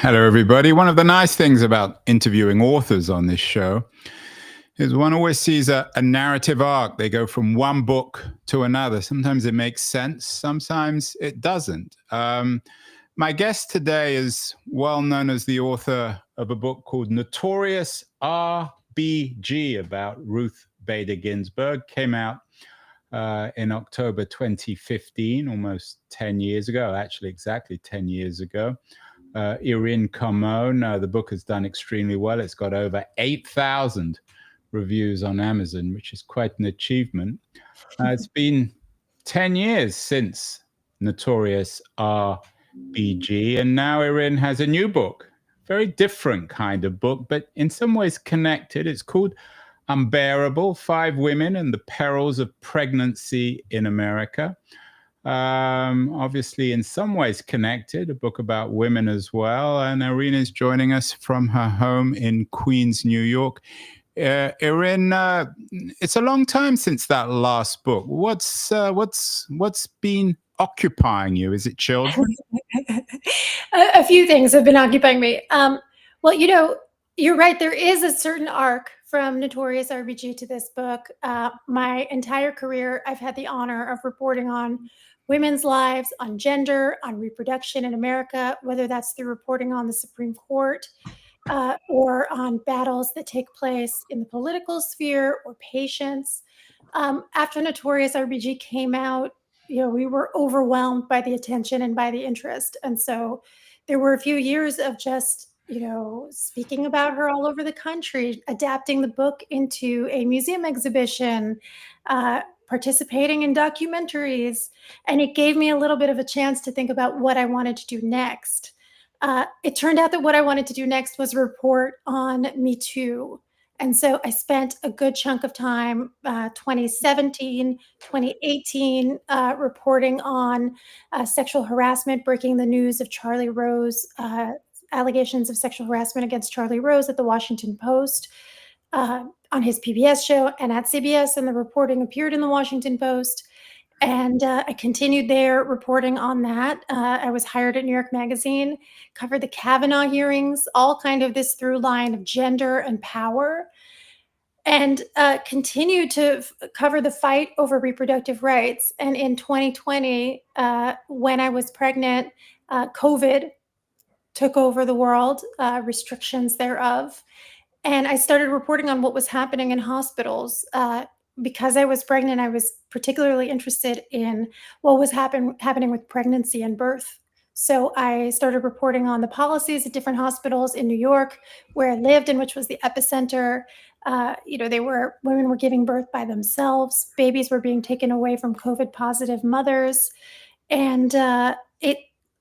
Hello, everybody. One of the nice things about interviewing authors on this show is one always sees a narrative arc. They go from one book to another. Sometimes it makes sense, sometimes it doesn't. My guest today is well known as the author of a book called Notorious RBG about Ruth Bader Ginsburg. Came out in October 2015, almost 10 years ago, actually exactly 10 years ago. Irin Carmone, the book has done extremely well. It's got over 8,000 reviews on Amazon, which is quite an achievement. It's been 10 years since Notorious RBG, and now Irin has a new book, very different kind of book, but in some ways connected. It's called Unbearable: 5 Women and the Perils of Pregnancy in America. Obviously in some ways connected, a book about women as well. And Irin is joining us from her home in Queens, New York. Irin, it's a long time since that last book. What's been occupying you? Is it children? A few things have been occupying me. Well, you're right. There is a certain arc from Notorious RBG to this book. My entire career, I've had the honor of reporting on women's lives, on gender, on reproduction in America, whether that's through reporting on the Supreme Court or on battles that take place in the political sphere or patients. After Notorious RBG came out, we were overwhelmed by the attention and by the interest. And so there were a few years of just speaking about her all over the country, adapting the book into a museum exhibition, participating in documentaries. And it gave me a little bit of a chance to think about what I wanted to do next. It turned out that what I wanted to do next was report on Me Too. And so I spent a good chunk of time, 2017, 2018, reporting on sexual harassment, breaking the news of Charlie Rose, allegations of sexual harassment against Charlie Rose at the Washington Post, on his PBS show and at CBS, and the reporting appeared in the Washington Post. And I continued there reporting on that. I was hired at New York Magazine, covered the Kavanaugh hearings, all kind of this through line of gender and power, and continued to cover the fight over reproductive rights. And in 2020, when I was pregnant, COVID took over the world, restrictions thereof. And I started reporting on what was happening in hospitals. Because I was pregnant, I was particularly interested in what was happening with pregnancy and birth. So I started reporting on the policies at different hospitals in New York, where I lived and which was the epicenter. Women were giving birth by themselves. Babies were being taken away from COVID positive mothers. And it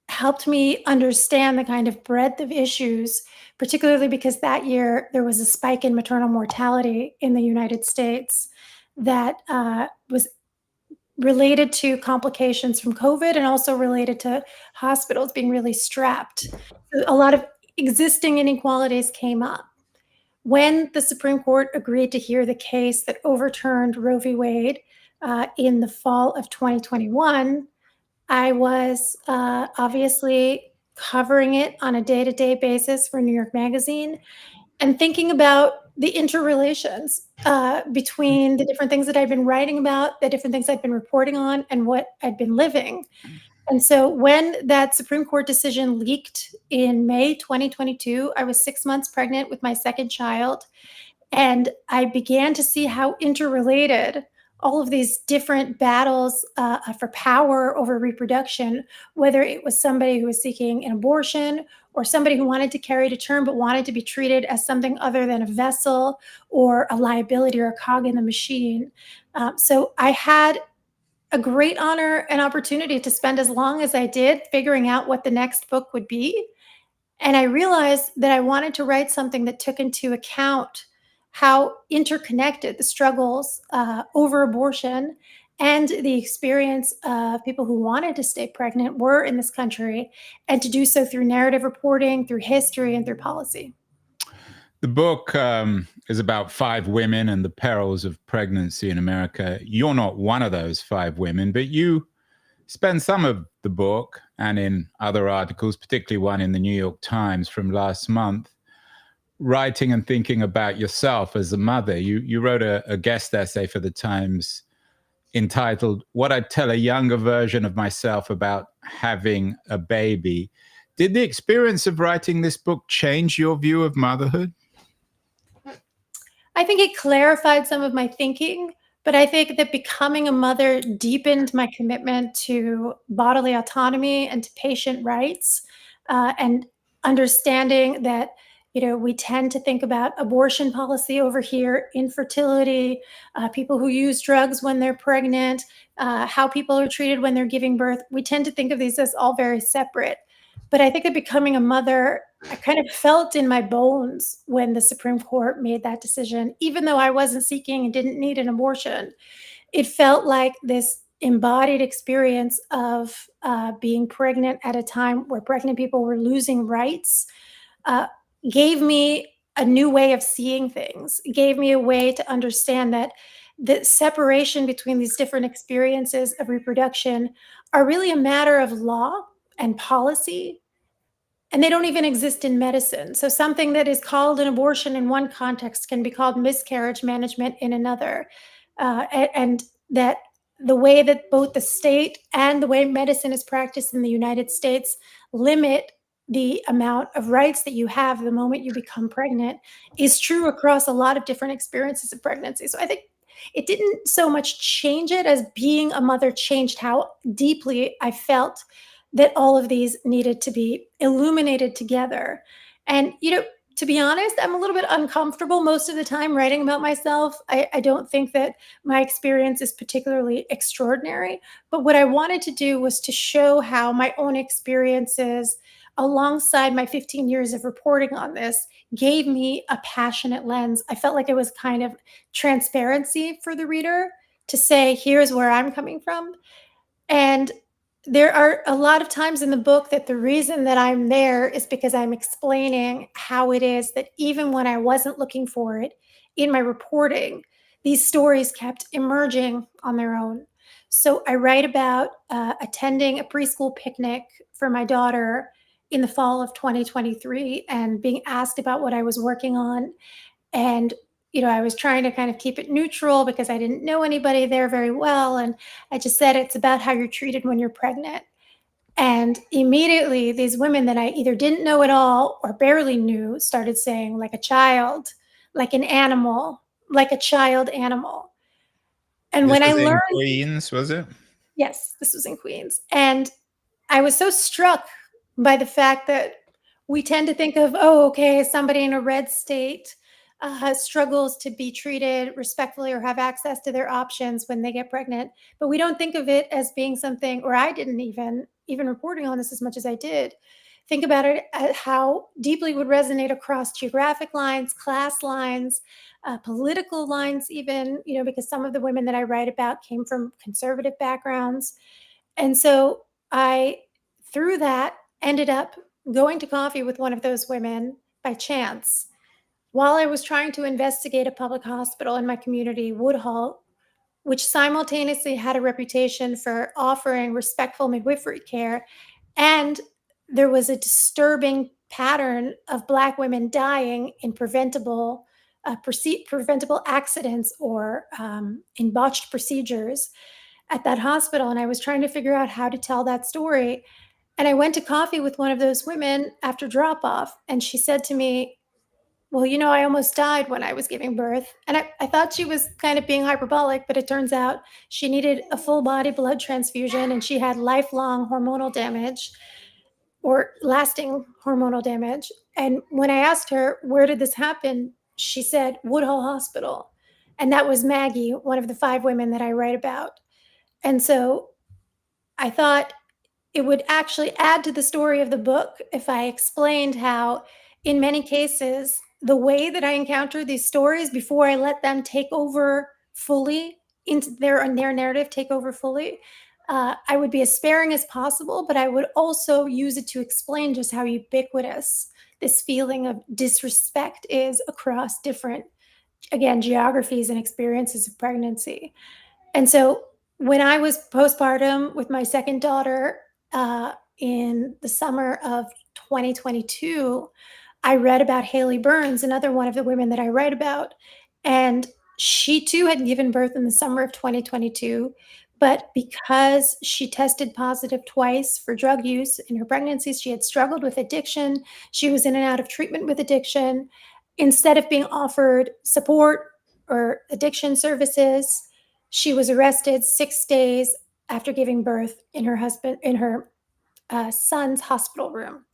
helped me understand the kind of breadth of issues, particularly because that year there was a spike in maternal mortality in the United States that was related to complications from COVID and also related to hospitals being really strapped. So a lot of existing inequalities came up. When the Supreme Court agreed to hear the case that overturned Roe v. Wade in the fall of 2021, I was obviously covering it on a day-to-day basis for New York Magazine and thinking about the interrelations between the different things that I'd been writing about, the different things I'd been reporting on, and what I'd been living. And so when that Supreme Court decision leaked in May 2022, I was 6 months pregnant with my second child, and I began to see how interrelated all of these different battles for power over reproduction, whether it was somebody who was seeking an abortion or somebody who wanted to carry to term but wanted to be treated as something other than a vessel or a liability or a cog in the machine. So I had a great honor and opportunity to spend as long as I did figuring out what the next book would be. And I realized that I wanted to write something that took into account how interconnected the struggles over abortion and the experience of people who wanted to stay pregnant were in this country, and to do so through narrative reporting, through history, and through policy. The book is about 5 women and the perils of pregnancy in America. You're not one of those 5 women, but you spend some of the book and in other articles, particularly one in the New York Times from last month, writing and thinking about yourself as a mother. You wrote a guest essay for the Times entitled "What I'd Tell a Younger Version of Myself About Having a Baby." Did the experience of writing this book change your view of motherhood? I think it clarified some of my thinking, but I think that becoming a mother deepened my commitment to bodily autonomy and to patient rights, and understanding that, we tend to think about abortion policy over here, infertility, people who use drugs when they're pregnant, how people are treated when they're giving birth. We tend to think of these as all very separate. But I think that becoming a mother, I kind of felt in my bones when the Supreme Court made that decision, even though I wasn't seeking and didn't need an abortion. It felt like this embodied experience of being pregnant at a time where pregnant people were losing rights, uh, gave me a new way of seeing things, gave me a way to understand that the separation between these different experiences of reproduction are really a matter of law and policy, and they don't even exist in medicine. So something that is called an abortion in one context can be called miscarriage management in another. And that the way that both the state and the way medicine is practiced in the United States limit the amount of rights that you have the moment you become pregnant is true across a lot of different experiences of pregnancy. So I think it didn't so much change it as being a mother changed how deeply I felt that all of these needed to be illuminated together. And, to be honest, I'm a little bit uncomfortable most of the time writing about myself. I don't think that my experience is particularly extraordinary. But what I wanted to do was to show how my own experiences, alongside my 15 years of reporting on this, gave me a passionate lens. I felt like it was kind of transparency for the reader to say, here's where I'm coming from. And there are a lot of times in the book that the reason that I'm there is because I'm explaining how it is that even when I wasn't looking for it in my reporting, these stories kept emerging on their own. So I write about attending a preschool picnic for my daughter in the fall of 2023 and being asked about what I was working on. And, I was trying to kind of keep it neutral because I didn't know anybody there very well. And I just said, it's about how you're treated when you're pregnant. And immediately, these women that I either didn't know at all or barely knew started saying, like a child, like an animal, like a child animal. And This when I was in learned, Queens, was it? yes, this was in Queens. And I was so struck by the fact that we tend to think of, oh, okay, somebody in a red state struggles to be treated respectfully or have access to their options when they get pregnant. But we don't think of it as being something, or I didn't even reporting on this as much as I did, think about it at how deeply it would resonate across geographic lines, class lines, political lines, even, because some of the women that I write about came from conservative backgrounds. And so I, through that, ended up going to coffee with one of those women by chance while I was trying to investigate a public hospital in my community, Woodhull, which simultaneously had a reputation for offering respectful midwifery care. And there was a disturbing pattern of Black women dying in preventable accidents or in botched procedures at that hospital. And I was trying to figure out how to tell that story. And I went to coffee with one of those women after drop off, and she said to me, well, I almost died when I was giving birth. And I thought she was kind of being hyperbolic, but it turns out she needed a full body blood transfusion and she had lifelong hormonal damage or lasting hormonal damage. And when I asked her, where did this happen? She said, Woodhull Hospital. And that was Maggie, one of the 5 women that I write about. And so I thought it would actually add to the story of the book if I explained how, in many cases, the way that I encounter these stories before I let them take over fully into their narrative, take over fully, I would be as sparing as possible, but I would also use it to explain just how ubiquitous this feeling of disrespect is across different, again, geographies and experiences of pregnancy. And so when I was postpartum with my second daughter, in the summer of 2022, I read about Haley Burns, another one of the women that I write about, and she too had given birth in the summer of 2022, but because she tested positive twice for drug use in her pregnancies, she had struggled with addiction, she was in and out of treatment with addiction. Instead of being offered support or addiction services, she was arrested 6 days after giving birth in her son's hospital room.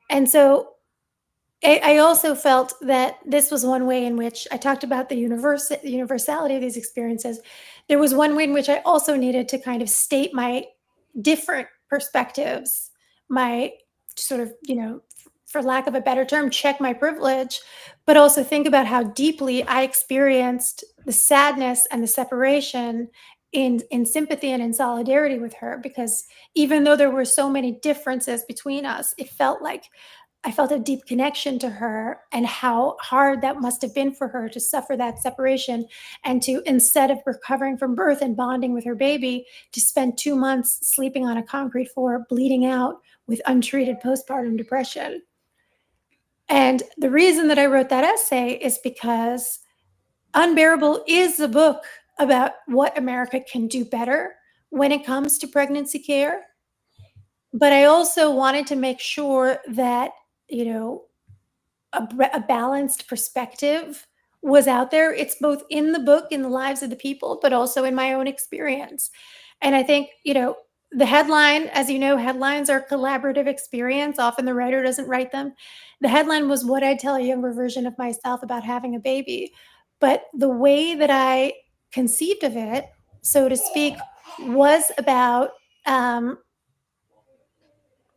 And so I also felt that this was one way in which I talked about the universality of these experiences. There was one way in which I also needed to kind of state my different perspectives, my sort of, for lack of a better term, check my privilege, but also think about how deeply I experienced the sadness and the separation in sympathy and in solidarity with her. Because even though there were so many differences between us, it felt like I felt a deep connection to her and how hard that must have been for her to suffer that separation and to, instead of recovering from birth and bonding with her baby, to spend 2 months sleeping on a concrete floor, bleeding out with untreated postpartum depression. And the reason that I wrote that essay is because Unbearable is a book about what America can do better when it comes to pregnancy care. But I also wanted to make sure that, you know, a balanced perspective was out there. It's both in the book, in the lives of the people, but also in my own experience. And I think, the headline, as you know, headlines are collaborative experience. Often the writer doesn't write them. The headline was what I'd tell a younger version of myself about having a baby. But the way that I conceived of it, so to speak, was about,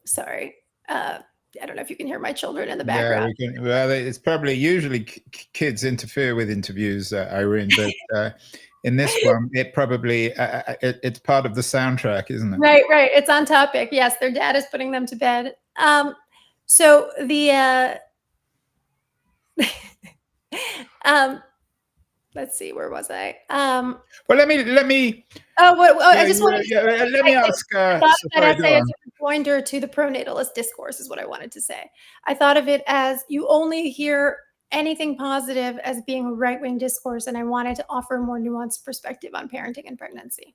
sorry, I don't know if you can hear my children in the Yeah, background. we can. Well, it's probably usually kids interfere with interviews, Irene, but in this one, it probably it's part of the soundtrack, isn't it? Right, right. It's on topic. Yes, their dad is putting them to bed. So the let's see, where was I? Well, let me. I Yeah, just wanted to let me ask. I thought of that Sorry, go essay as on. a rejoinder to the pronatalist discourse, is what I wanted to say. I thought of it as you only hear anything positive as being a right-wing discourse, and I wanted to offer a more nuanced perspective on parenting and pregnancy.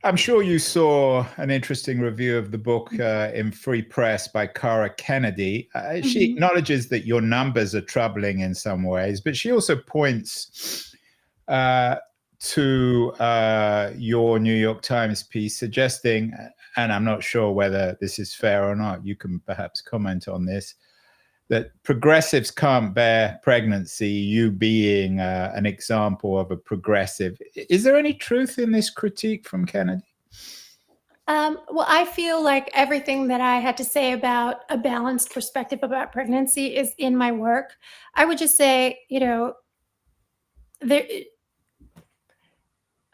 I'm sure you saw an interesting review of the book in Free Press by Cara Kennedy. She acknowledges that your numbers are troubling in some ways, but she also points to your New York Times piece suggesting, and I'm not sure whether this is fair or not, you can perhaps comment on this, that progressives can't bear pregnancy, you being an example of a progressive. Is there any truth in this critique from Kennedy? Well, I feel like everything that I had to say about a balanced perspective about pregnancy is in my work. I would just say, there,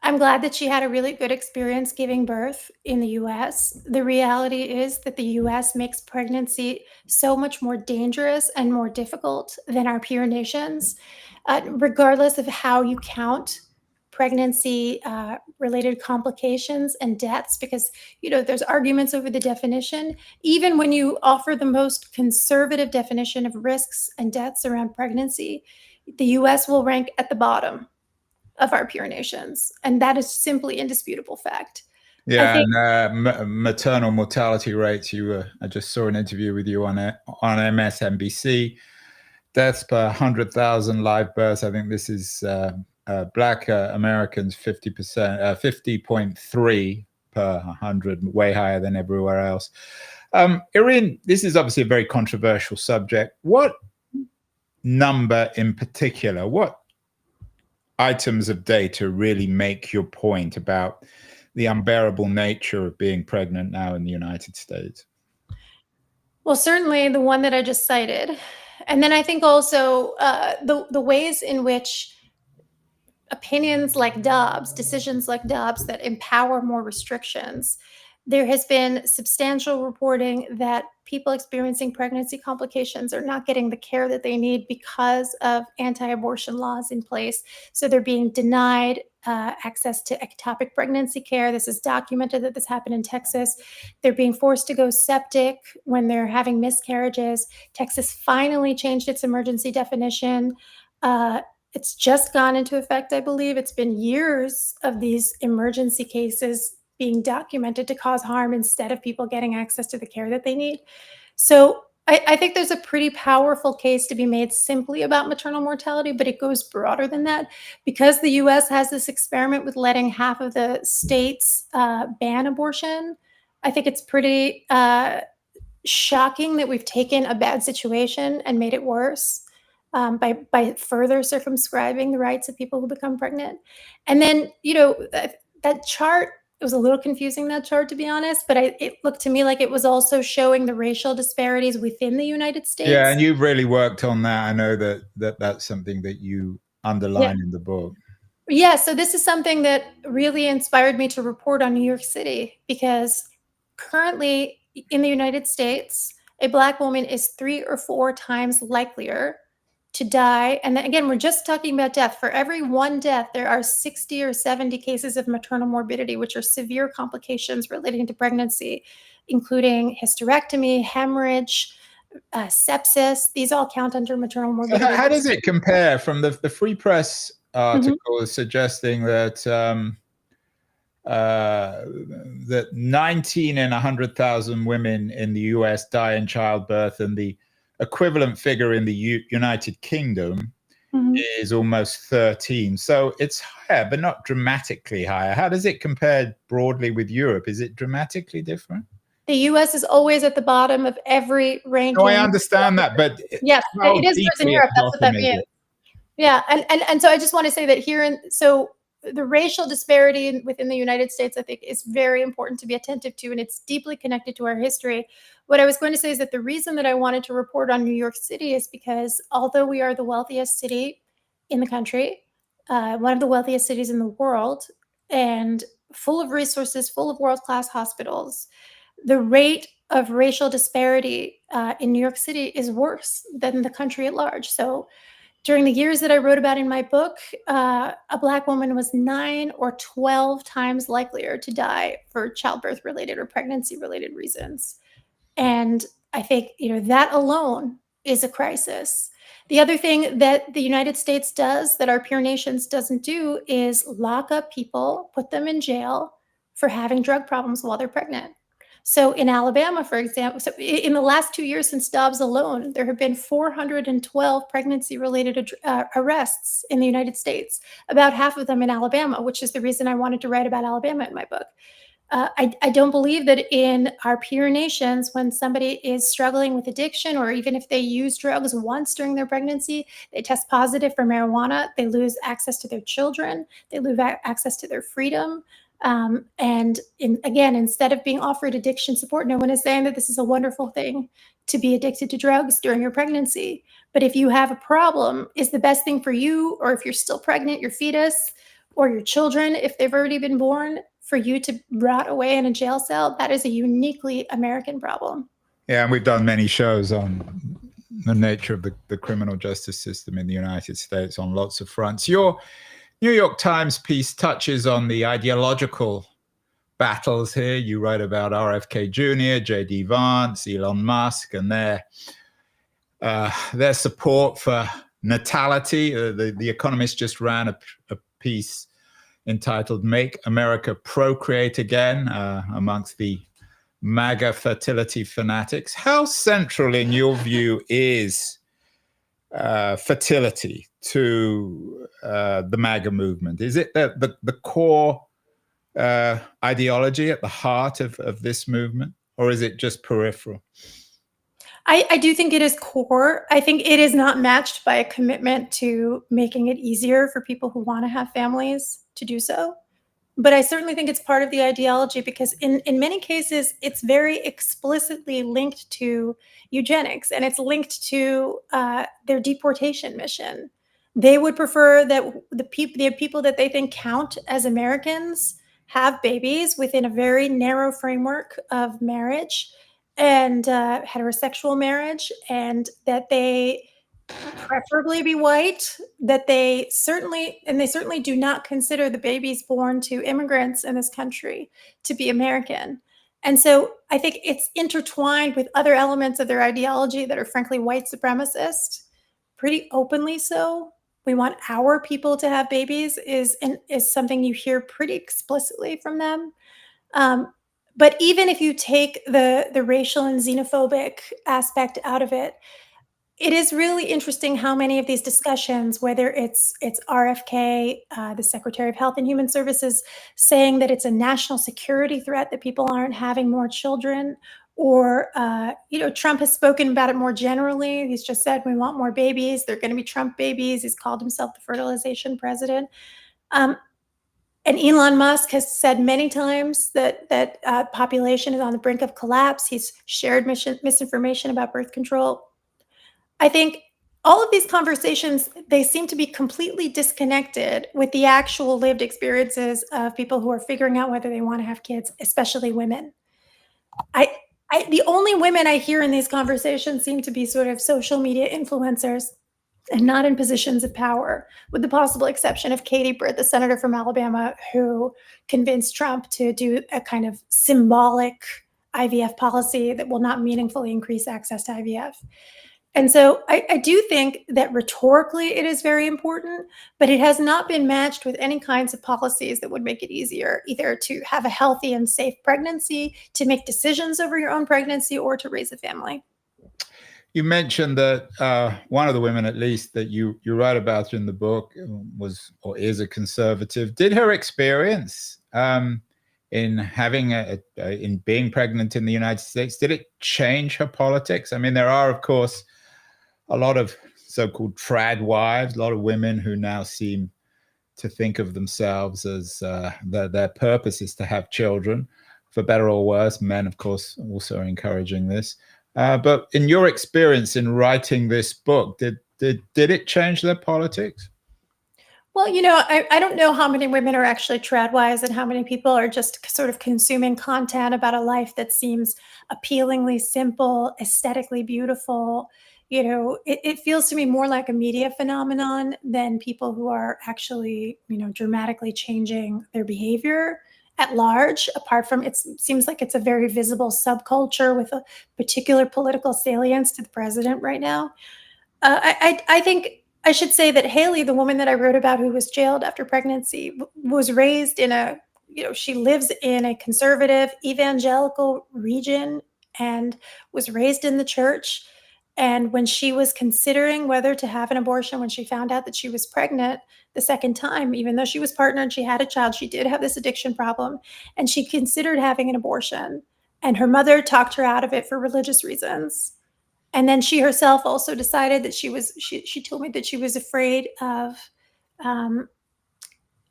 I'm glad that she had a really good experience giving birth in the US. The reality is that the US makes pregnancy so much more dangerous and more difficult than our peer nations, regardless of how you count pregnancy related complications and deaths, because there's arguments over the definition. Even when you offer the most conservative definition of risks and deaths around pregnancy, the US will rank at the bottom of our peer nations, and that is simply indisputable fact. Yeah, and maternal mortality rates. I just saw an interview with you on MSNBC. Deaths per 100,000 live births. I think this is Black Americans 50%, 50.3 per 100, way higher than everywhere else. Irin, this is obviously a very controversial subject. What number in particular? What items of data really make your point about the unbearable nature of being pregnant now in the United States? Well, certainly the one that I just cited. And then I think also the ways in which opinions like Dobbs, decisions like Dobbs that empower more restrictions. There has been substantial reporting that people experiencing pregnancy complications are not getting the care that they need because of anti-abortion laws in place. So they're being denied access to ectopic pregnancy care. This is documented that this happened in Texas. They're being forced to go septic when they're having miscarriages. Texas finally changed its emergency definition. It's just gone into effect, I believe. It's been years of these emergency cases being documented to cause harm instead of people getting access to the care that they need. So I think there's a pretty powerful case to be made simply about maternal mortality, but it goes broader than that. Because the US has this experiment with letting half of the states ban abortion, I think it's pretty shocking that we've taken a bad situation and made it worse by further circumscribing the rights of people who become pregnant. And then, that chart, it was a little confusing, that chart, to be honest, but it looked to me like it was also showing the racial disparities within the United States. Yeah, and you've really worked on that. I know that's something that you underline in the book. Yeah, so this is something that really inspired me to report on New York City, because currently in the United States, a Black woman is 3 or 4 times likelier to die. And then again, we're just talking about death. For every 1 death, there are 60 or 70 cases of maternal morbidity, which are severe complications relating to pregnancy, including hysterectomy, hemorrhage, sepsis. These all count under maternal morbidity. So how does it compare from the Free Press article suggesting that that 19 in 100,000 women in the US die in childbirth, and the equivalent figure in the United Kingdom is almost 13. So it's higher, but not dramatically higher. How does it compare broadly with Europe? Is it dramatically different? The US is always at the bottom of every ranking. No, I understand that, but yes, it is worse in Europe. That's what that means. Yeah, and so I just want to say that so the racial disparity within the United States, I think, is very important to be attentive to, and it's deeply connected to our history. What I was going to say is that the reason that I wanted to report on New York City is because although we are the wealthiest city in the country, one of the wealthiest cities in the world, and full of resources, full of world-class hospitals, the rate of racial disparity in New York City is worse than the country at large. So during the years that I wrote about in my book, a Black woman was 9 or 12 times likelier to die for childbirth-related or pregnancy-related reasons. And I think, that alone is a crisis. The other thing that the United States does that our peer nations doesn't do is lock up people, put them in jail for having drug problems while they're pregnant. So in Alabama, for example, in the last 2 years since Dobbs alone, there have been 412 pregnancy-related arrests in the United States, about half of them in Alabama, which is the reason I wanted to write about Alabama in my book. I don't believe that in our peer nations, when somebody is struggling with addiction, or even if they use drugs once during their pregnancy, they test positive for marijuana, they lose access to their children, they lose access to their freedom. And again, instead of being offered addiction support, no one is saying that this is a wonderful thing to be addicted to drugs during your pregnancy. But if you have a problem, is the best thing for you, or if you're still pregnant, your fetus, or your children, if they've already been born, for you to rot away in a jail cell, that is a uniquely American problem. Yeah, and we've done many shows on the nature of the criminal justice system in the United States on lots of fronts. Your New York Times piece touches on the ideological battles here. You write about RFK Jr., J.D. Vance, Elon Musk, and their support for natality. The Economist just ran a piece entitled "Make America Procreate Again" amongst the MAGA fertility fanatics. How central, in your view, is fertility to the MAGA movement? Is it the core ideology at the heart of this movement, or is it just peripheral? I do think it is core. I think it is not matched by a commitment to making it easier for people who want to have families to do so. But I certainly think it's part of the ideology, because in many cases, it's very explicitly linked to eugenics, and it's linked to their deportation mission. They would prefer that the people that they think count as Americans have babies within a very narrow framework of marriage and heterosexual marriage, and that they preferably be white, that they certainly do not consider the babies born to immigrants in this country to be American. And so I think it's intertwined with other elements of their ideology that are frankly white supremacist, pretty openly so. We want our people to have babies is something you hear pretty explicitly from them. Um, but even if you take the racial and xenophobic aspect out of it, it is really interesting how many of these discussions, whether it's RFK, the Secretary of Health and Human Services, saying that it's a national security threat that people aren't having more children, or Trump has spoken about it more generally. He's just said we want more babies. They're going to be Trump babies. He's called himself the fertilization president. Um, and Elon Musk has said many times that population is on the brink of collapse. He's shared misinformation about birth control. I think all of these conversations, they seem to be completely disconnected with the actual lived experiences of people who are figuring out whether they want to have kids, especially women. I, the only women I hear in these conversations seem to be sort of social media influencers and not in positions of power, with the possible exception of Katie Britt, the senator from Alabama, who convinced Trump to do a kind of symbolic IVF policy that will not meaningfully increase access to IVF. And so I do think that rhetorically it is very important, but it has not been matched with any kinds of policies that would make it easier either to have a healthy and safe pregnancy, to make decisions over your own pregnancy, or to raise a family. You mentioned that one of the women, at least, that you write about in the book was or is a conservative. Did her experience in having in being pregnant in the United States, did it change her politics? I mean, there are, of course, a lot of so-called trad wives, a lot of women who now seem to think of themselves as their purpose is to have children, for better or worse. Men, of course, also are encouraging this. But in your experience in writing this book, did it change their politics? Well, I don't know how many women are actually tradwise and how many people are just sort of consuming content about a life that seems appealingly simple, aesthetically beautiful. It feels to me more like a media phenomenon than people who are actually, dramatically changing their behavior at large. Apart from it seems like it's a very visible subculture with a particular political salience to the president right now. I think I should say that Haley, the woman that I wrote about who was jailed after pregnancy, was raised she lives in a conservative evangelical region and was raised in the church. And when she was considering whether to have an abortion, when she found out that she was pregnant the second time, even though she was partnered, she had a child, she did have this addiction problem, and she considered having an abortion. And her mother talked her out of it for religious reasons. And then she herself also decided that she told me that she was afraid of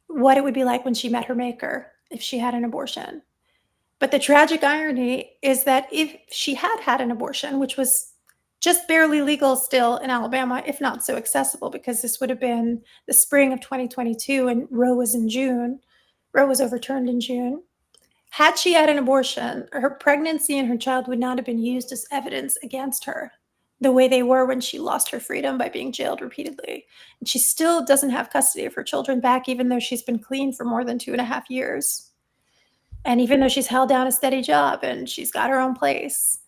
what it would be like when she met her maker if she had an abortion. But the tragic irony is that if she had had an abortion, which was just barely legal still in Alabama, if not so accessible, because this would have been the spring of 2022 and Roe was overturned in June. Had she had an abortion, her pregnancy and her child would not have been used as evidence against her the way they were when she lost her freedom by being jailed repeatedly. And she still doesn't have custody of her children back, even though she's been clean for more than 2.5 years. And even though she's held down a steady job and she's got her own place.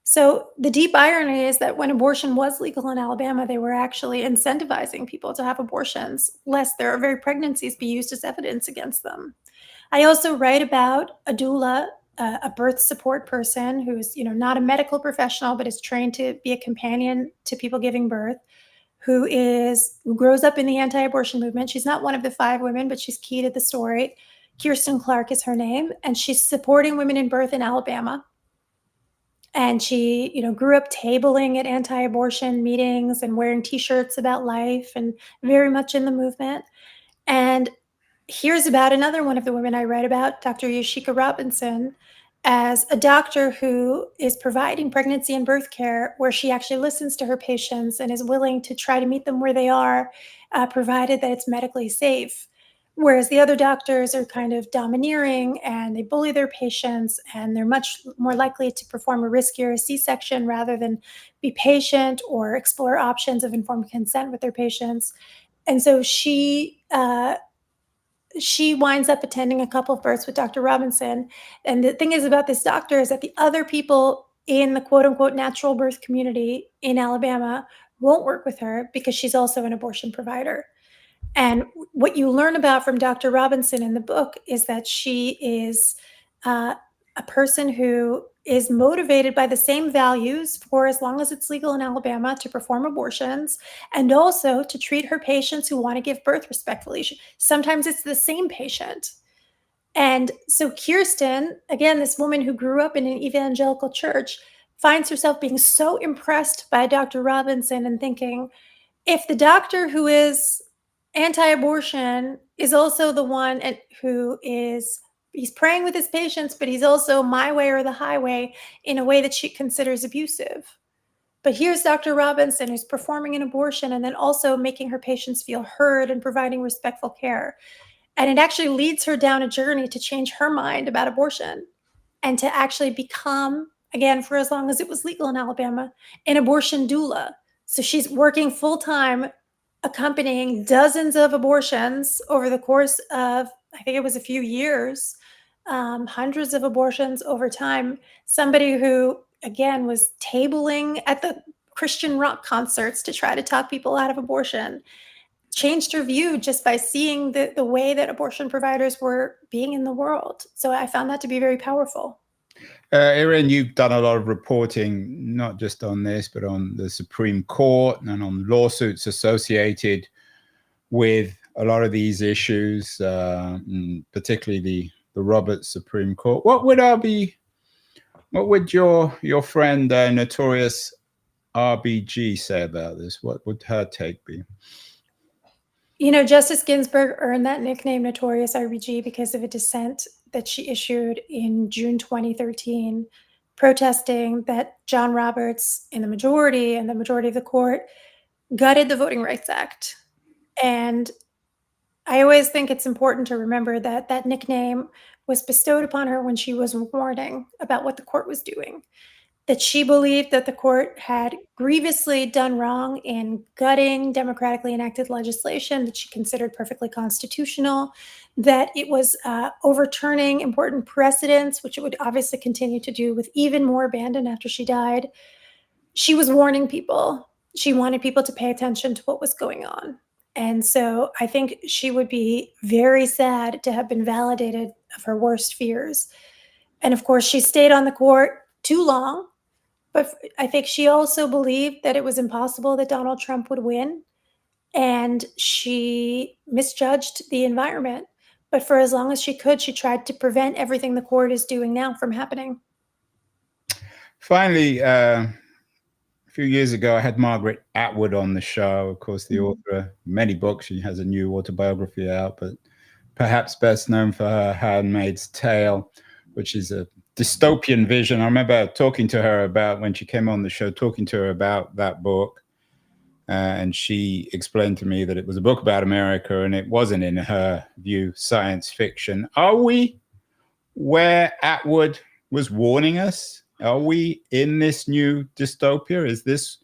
So the deep irony is that when abortion was legal in Alabama, they were actually incentivizing people to have abortions, lest their very pregnancies be used as evidence against them. I also write about a doula, a birth support person who's, not a medical professional, but is trained to be a companion to people giving birth, who grows up in the anti-abortion movement. She's not one of the 5 women, but she's key to the story. Kirsten Clark is her name, and she's supporting women in birth in Alabama. And she, grew up tabling at anti-abortion meetings and wearing T-shirts about life and very much in the movement. And here's about another one of the women I write about, Dr. Yashika Robinson, as a doctor who is providing pregnancy and birth care where she actually listens to her patients and is willing to try to meet them where they are, provided that it's medically safe. whereas the other doctors are kind of domineering and they bully their patients, and they're much more likely to perform a riskier C-section rather than be patient or explore options of informed consent with their patients. And so she winds up attending a couple of births with Dr. Robinson. And the thing is about this doctor is that the other people in the quote unquote natural birth community in Alabama won't work with her because she's also an abortion provider. And what you learn about from Dr. Robinson in the book is that she is a person who is motivated by the same values for as long as it's legal in Alabama to perform abortions and also to treat her patients who want to give birth respectfully. Sometimes it's the same patient. And so Kirsten, again, this woman who grew up in an evangelical church, finds herself being so impressed by Dr. Robinson and thinking, if the doctor who is anti-abortion is also the one who is he's praying with his patients, but he's also my way or the highway in a way that she considers abusive. But here's Dr. Robinson, who's performing an abortion and then also making her patients feel heard and providing respectful care. And it actually leads her down a journey to change her mind about abortion and to actually become, again, for as long as it was legal in Alabama, an abortion doula. So she's working full time, accompanying dozens of abortions over the course of, I think it was a few years, hundreds of abortions over time. Somebody who, again, was tabling at the Christian rock concerts to try to talk people out of abortion, changed her view just by seeing the way that abortion providers were being in the world. So I found that to be very powerful. Irin, you've done a lot of reporting, not just on this, but on the Supreme Court and on lawsuits associated with a lot of these issues, particularly the Roberts Supreme Court. What would your friend, Notorious RBG, say about this? What would her take be? You know, Justice Ginsburg earned that nickname Notorious RBG because of a dissent that she issued in June 2013, protesting that John Roberts and the majority of the court gutted the Voting Rights Act. And I always think it's important to remember that that nickname was bestowed upon her when she was warning about what the court was doing, that she believed that the court had grievously done wrong in gutting democratically enacted legislation that she considered perfectly constitutional, that it was overturning important precedents, which it would obviously continue to do with even more abandon after she died. She was warning people. She wanted people to pay attention to what was going on. And so I think she would be very sad to have been validated of her worst fears. And of course, she stayed on the court too long. But I think she also believed that it was impossible that Donald Trump would win, and she misjudged the environment. But for as long as she could, she tried to prevent everything the court is doing now from happening. Finally, a few years ago, I had Margaret Atwood on the show, of course, the author of many books. She has a new autobiography out, but perhaps best known for her Handmaid's Tale, which is a dystopian vision. I remember talking to her about, when she came on the show, talking to her about that book. And she explained to me that it was a book about America and it wasn't, in her view, science fiction. Are we where Atwood was warning us? Are we in this new dystopia? Is this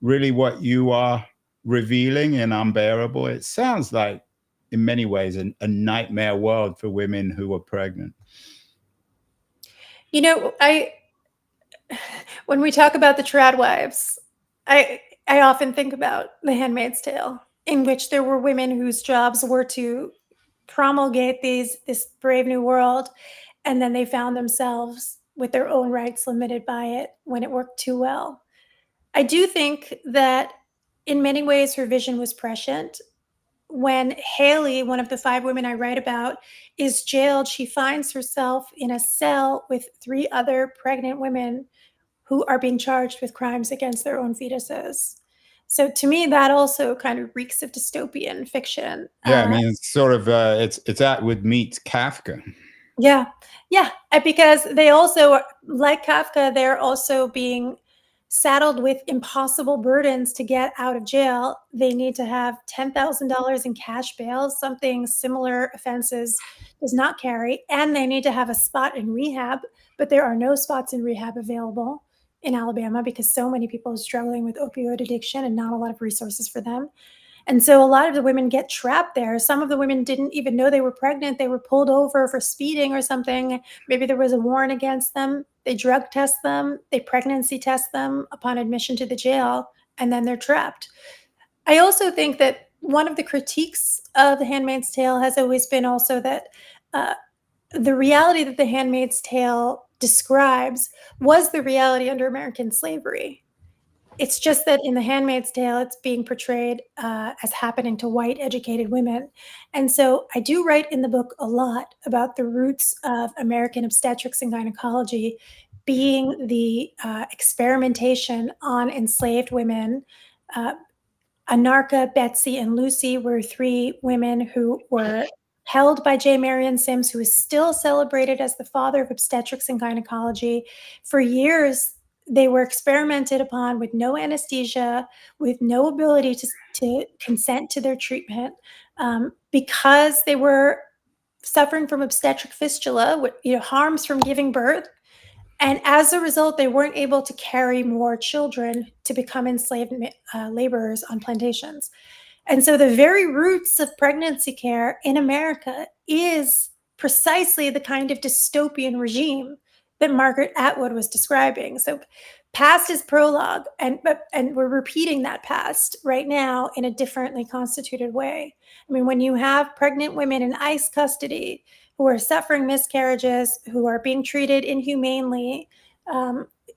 really what you are revealing in Unbearable? It sounds like, in many ways, a nightmare world for women who are pregnant. You know, when we talk about the trad wives, I often think about The Handmaid's Tale, in which there were women whose jobs were to promulgate this brave new world, and then they found themselves with their own rights limited by it when it worked too well. I do think that in many ways her vision was prescient. When Haley, one of the 5 women I write about, is jailed, she finds herself in a cell with 3 other pregnant women who are being charged with crimes against their own fetuses. So to me, that also kind of reeks of dystopian fiction. Yeah, I mean, it's sort of it's Atwood meets Kafka. Yeah, because they also, like Kafka, they're also being saddled with impossible burdens to get out of jail. They need to have $10,000 in cash bail, something similar offenses does not carry, and they need to have a spot in rehab, but there are no spots in rehab available in Alabama because so many people are struggling with opioid addiction and not a lot of resources for them. And so a lot of the women get trapped there. Some of the women didn't even know they were pregnant. They were pulled over for speeding or something. Maybe there was a warrant against them. They drug test them, they pregnancy test them upon admission to the jail, and then they're trapped. I also think that one of the critiques of The Handmaid's Tale has always been also that uh, the reality that The Handmaid's Tale describes was the reality under American slavery. It's just that in The Handmaid's Tale, it's being portrayed as happening to white educated women. And so I do write in the book a lot about the roots of American obstetrics and gynecology being the experimentation on enslaved women. Uh, Anarcha, Betsy, and Lucy were three women who were held by J. Marion Sims, who is still celebrated as the father of obstetrics and gynecology. For years, they were experimented upon with no anesthesia, with no ability to consent to their treatment, because they were suffering from obstetric fistula, harms from giving birth. And as a result, they weren't able to carry more children to become enslaved laborers on plantations. And so the very roots of pregnancy care in America is precisely the kind of dystopian regime that Margaret Atwood was describing. So past is prologue, and we're repeating that past right now in a differently constituted way. I mean, when you have pregnant women in ICE custody who are suffering miscarriages, who are being treated inhumanely,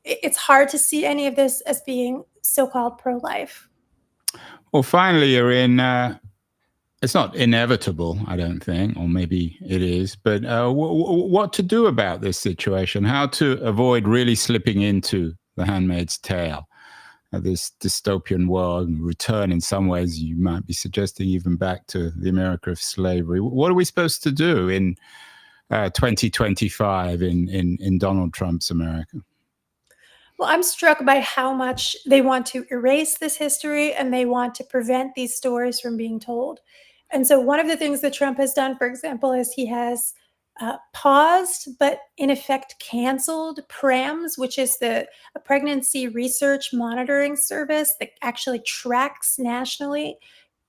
it's hard to see any of this as being so-called pro-life. Well, finally, you're in. It's not inevitable, I don't think, or maybe it is, but what to do about this situation? How to avoid really slipping into The Handmaid's Tale, this dystopian world, and return in some ways, you might be suggesting, even back to the America of slavery. What are we supposed to do in 2025 in Donald Trump's America? Well, I'm struck by how much they want to erase this history and they want to prevent these stories from being told. And so one of the things that Trump has done, for example, is he has paused, but in effect canceled PRAMS, which is a pregnancy research monitoring service that actually tracks nationally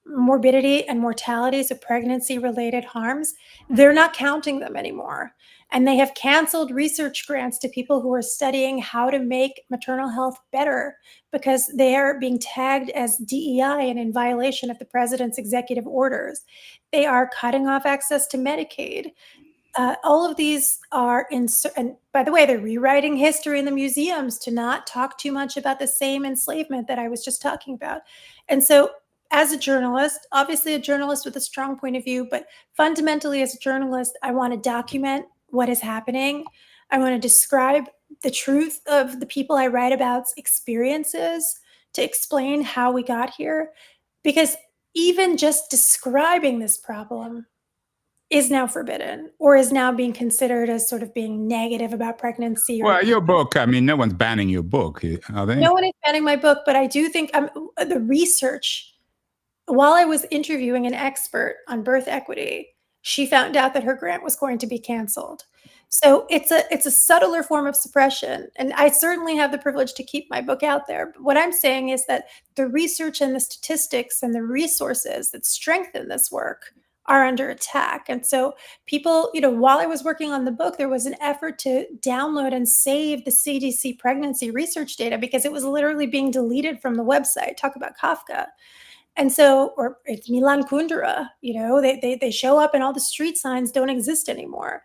morbidity and mortalities of pregnancy-related harms. They're not counting them anymore. And they have canceled research grants to people who are studying how to make maternal health better because they are being tagged as DEI and in violation of the president's executive orders. They are cutting off access to Medicaid. All of these are and by the way, they're rewriting history in the museums to not talk too much about the same enslavement that I was just talking about. And so as a journalist, obviously a journalist with a strong point of view, but fundamentally as a journalist, I want to document what is happening. I want to describe the truth of the people I write about's experiences to explain how we got here. Because even just describing this problem is now forbidden or is now being considered as sort of being negative about pregnancy. Well, your book, I mean, no one's banning your book, are they? No one is banning my book, but I do think the research. While I was interviewing an expert on birth equity, she found out that her grant was going to be canceled. So it's a subtler form of suppression. And I certainly have the privilege to keep my book out there. But what I'm saying is that the research and the statistics and the resources that strengthen this work are under attack. And so people, while I was working on the book, there was an effort to download and save the CDC pregnancy research data because it was literally being deleted from the website. Talk about Kafka. And so, or it's Milan Kundera, they show up and all the street signs don't exist anymore.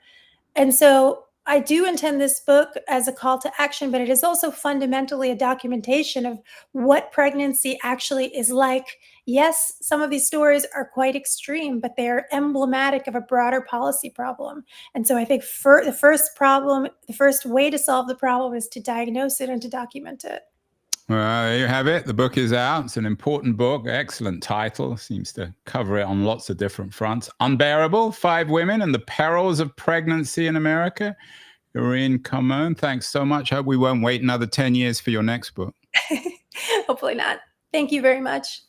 And so I do intend this book as a call to action, but it is also fundamentally a documentation of what pregnancy actually is like. Yes, some of these stories are quite extreme, but they are emblematic of a broader policy problem. And so I think the first way to solve the problem is to diagnose it and to document it. Well, there you have it. The book is out. It's an important book. Excellent title. Seems to cover it on lots of different fronts. Unbearable: 5 Women and the Perils of Pregnancy in America. Irin Carmone, thanks so much. Hope we won't wait another 10 years for your next book. Hopefully not. Thank you very much.